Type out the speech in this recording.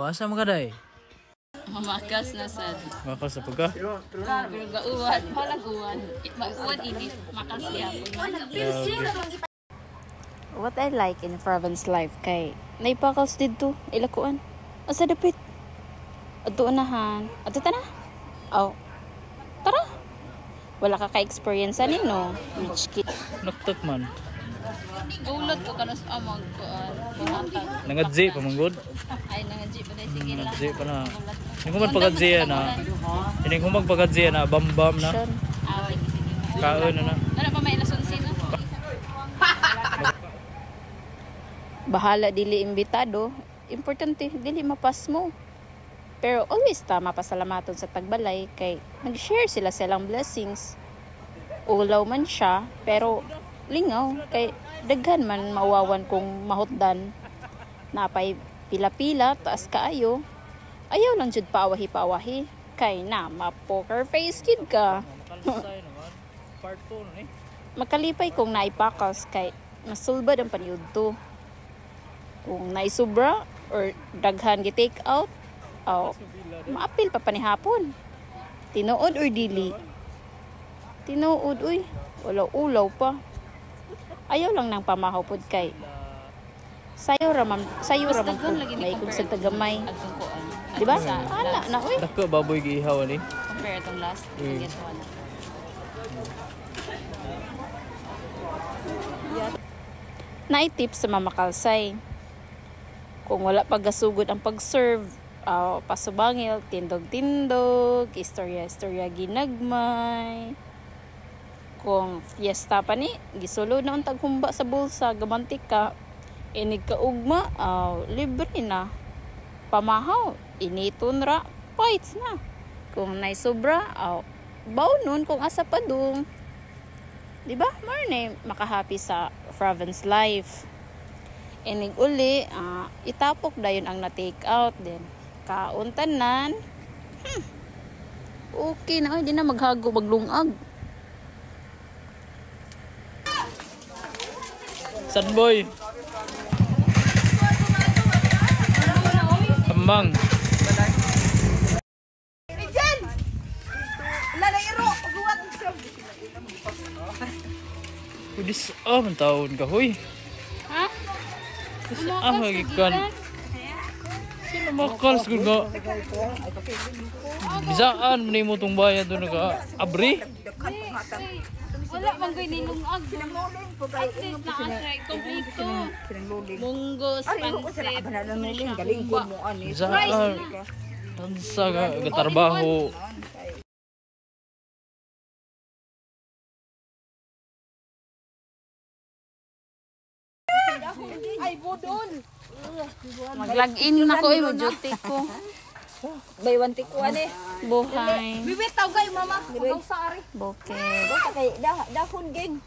Oh, asa mo kaday? Mamakas na sad. Makas sa pagka? Pero gauwan, walang uwan. Mag-uwan init, makas yapon. What I like in province life kay naipakals dito ilakuan. Asa dapit? Adto unahan. Adto ta na? Oh. Tara. Wala ka ka-experience ani no? Rich kid. Naktak man. Ulot ko kanos amang kuan. Nangadzi pa manggod. Ay nangadzi pa dai sige lang. Nangadzi pa na. Ning human pagadzi na. Ining humag pagadzi na bambam na. Ah, sige. Kaon na. Wala pa may lason sino. Bahala dili imbitado. Importante dili mapas mo. Pero always tama pasalamaton sa tagbalay kay nag-share sila silang blessings. Ulaw man siya pero lingaw kay daghan man mawawan kung mahutdan. Napay pila-pila taas kaayo. Ayaw lang jud paawahi-paawahi kay na ma-poker face kid ka. Part 2 ni. Makalipay kung naipakas kay masulbad ang paniudto. Kung naisubra or daghan gi-take out, maapil pa panihapon. Tinuod or dili? Tinuod, uy. Ulaw-ulaw pa. Ayaw lang nang pamahaw pod kay. Sayo raman po. May kung sa tagamay. Diba? Ana na, uy. Dako baboy giihaw ni. Compare itong last. Get one. Naitip sa mamakalsay. Kung wala pagasugod ang pag-serve, pasubangil, tindog-tindog, istorya-istorya ginagmay. Kung fiesta pa ni, gisulo na ang taghumba sa bulsa, gamantik ka, inig ka ugma, libre na. Pamahaw, initon ra, fights na. Kung naisobra, baw nun kung asa pa dong. Diba? Marne, makahappy sa province life. Inig uli, itapok dayon ang na-take out din. Kauntanan, okay na, hindi na maghago, maglungag. Sad boy. Ambang. Diyan! Lalairo, pagbuhat siya. Pudis man taon ka hoy. Ha? Magikan. Sino makals gud nga? Bisaan man mo tong bayan do naga abri. Wala man gay nilungag. At least na asay kompleto. Munggos, pansit. Bisaan. Tansa ka trabaho. Ay, budol. Mag-log-in na ko mo duty ko. Bay wanti ko ani. Buhay. Biwit taw kay mama. Ikaw sa ari. Bukid. Kay dahon ging.